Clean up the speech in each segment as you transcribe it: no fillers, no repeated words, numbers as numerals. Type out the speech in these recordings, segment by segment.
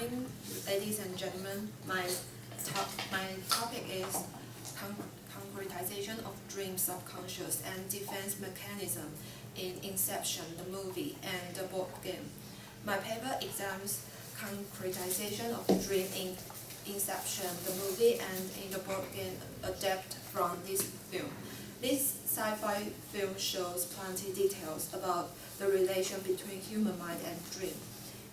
morning, ladies and gentlemen. My topic is concretization of dream subconscious and defense mechanism in Inception, the movie, and the board game. My paper examines concretization of dream in Inception, the movie, and in the board game adapted from this film. This sci-fi film shows plenty details about the relation between human mind and dream.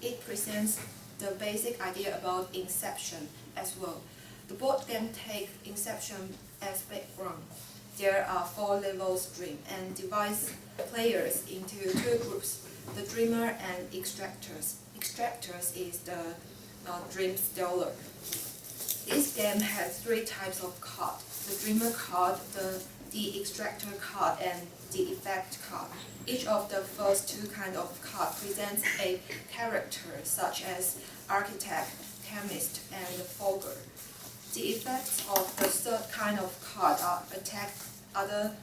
It presents the basic idea about Inception as well. The board game takes Inception as background. There are 4 levels dream and divides players into 2 groups, the dreamer and extractors. Extractors is the dream stealer. This game has 3 types of cards: the dreamer card, the extractor card, and the effect card. Each of the first 2 kinds of cards presents a character such as architect, chemist, and fogger. The effects of the 3rd kind of card are attack other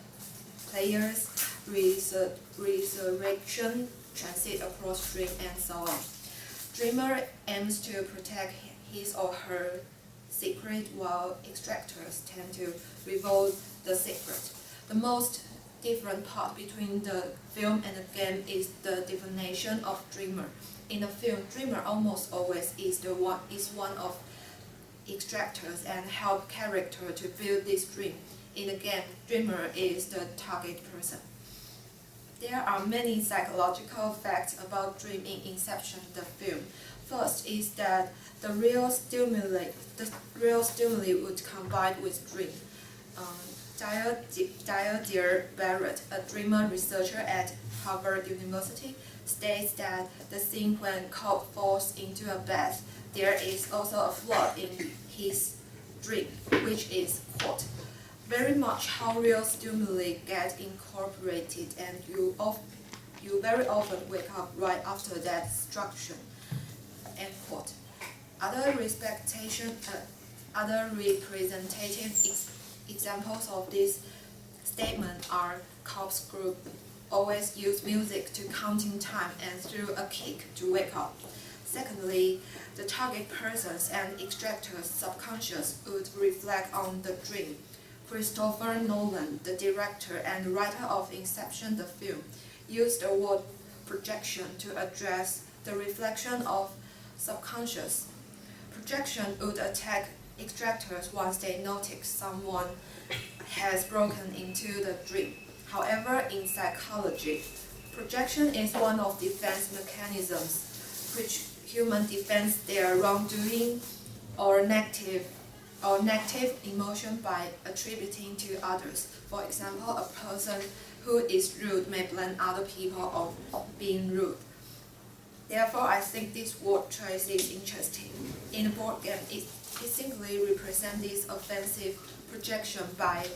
players, resurrection, transit across dream, and so on. Dreamer aims to protect his or her secret, while extractors tend to reveal the secret. The most different part between the film and the game is the definition of dreamer. In the film, dreamer almost always is one of extractors and help character to build this dream. In the game, dreamer is the target person. There are many psychological facts about dream in Inception, the film. First is that the real stimuli would combine with dream. Dear Barrett, a dreamer researcher at Harvard University, states that the scene when Cobb falls into a bath, there is also a flood in his dream, which is, quote, very much how real stimuli get incorporated, and you very often wake up right after that destruction, end quote. Other representative examples of this statement are Cobb's group always use music to counting time and through a kick to wake up. Secondly, the target persons and extractors' subconscious would reflect on the dream. Christopher Nolan, the director and writer of Inception, the film, used the word projection to address the reflection of subconscious. Projection would attack extractors once they notice someone has broken into the dream. However, in psychology, projection is one of defense mechanisms which humans defend their wrongdoing or negative emotion by attributing to others. For example, a person who is rude may blame other people of being rude. Therefore, I think this word choice is interesting. In the board game, it simply represents this offensive projection by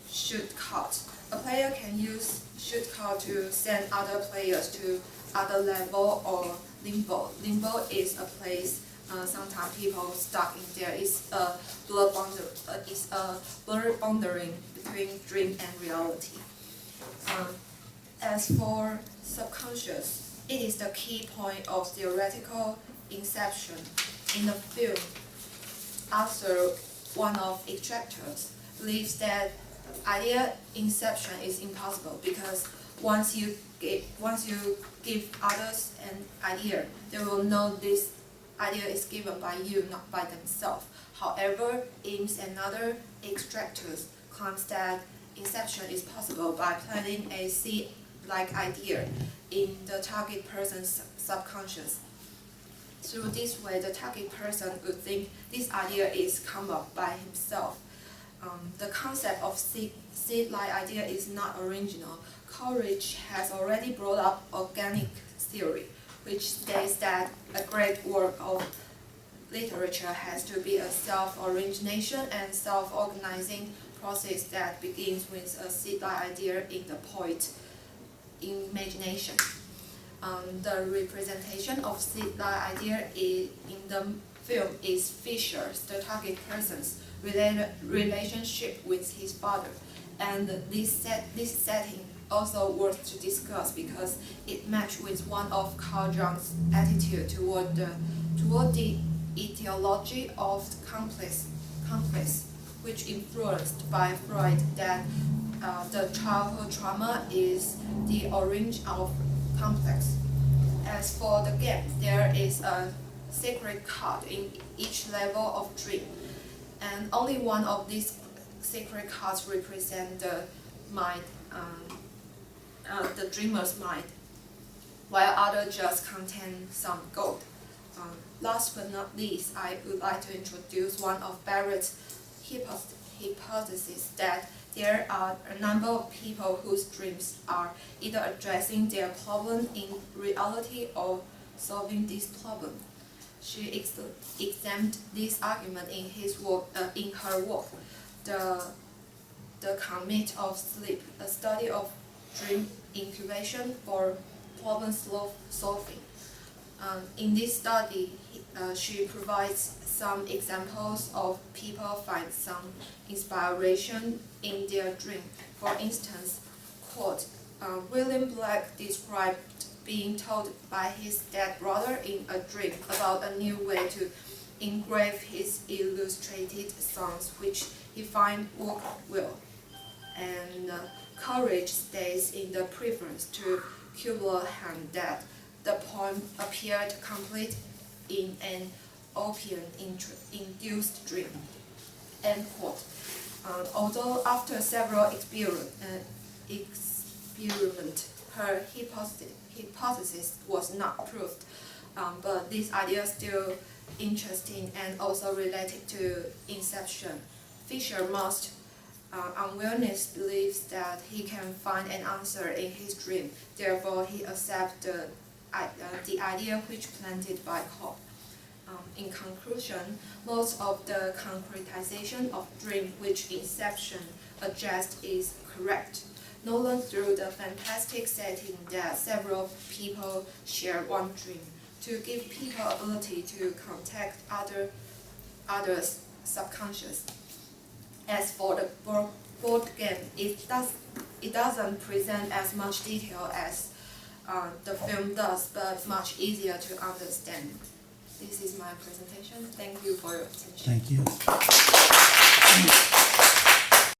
shoot cards. A player can use shoot card to send other players to other level or limbo. Limbo is a place sometimes people stuck in there. It's a blur boundary between dream and reality. As for subconscious, it is the key point of theoretical Inception. In the film, Arthur, one of extractors, believes that idea Inception is impossible because once you give others an idea, they will know this idea is given by you, not by themselves. However, Eames and other extractors claims that Inception is possible by planting a seed-like idea in the target person's subconscious. Through this way, the target person would think this idea is come up by himself. The concept of seed-like idea is not original. Coleridge has already brought up organic theory, which states that a great work of literature has to be a self-origination and self-organizing process that begins with a seed-like idea in the poet's imagination. The representation of seed-like idea in the film is Fisher's, the target person's, relationship with his father, and this setting also worth to discuss because it matched with one of Carl Jung's attitude toward the etiology of complex, which influenced by Freud that the childhood trauma is the origin of complex. As for the game, there is a secret card in each level of dream, and only one of these secret cards represent the mind, the dreamer's mind, while others just contain some gold. Last but not least, I would like to introduce one of Barrett's hypotheses that there are a number of people whose dreams are either addressing their problem in reality or solving this problem. She examined this argument in her work, The Commit of Sleep, a study of dream incubation for problem solving. In this study, she provides some examples of people find some inspiration in their dream. For instance, quote, William Black described being told by his dead brother in a dream about a new way to engrave his illustrated songs, which he finds work well. And courage stays in the preference to Kubler-Ross that the poem appeared complete in an opium-induced dream. End quote. Although after several experiments, her hypothesis was not proved, but this idea is still interesting and also related to inception. Fisher most unwellness believes that he can find an answer in his dream. Therefore, he accepts the idea which planted by Cobb. In conclusion, most of the concretization of dream which Inception addressed is correct. Nolan through the fantastic setting that several people share one dream, to give people ability to contact others' subconscious. As for the board game, it doesn't present as much detail as the film does, but much easier to understand. This is my presentation. Thank you for your attention. Thank you.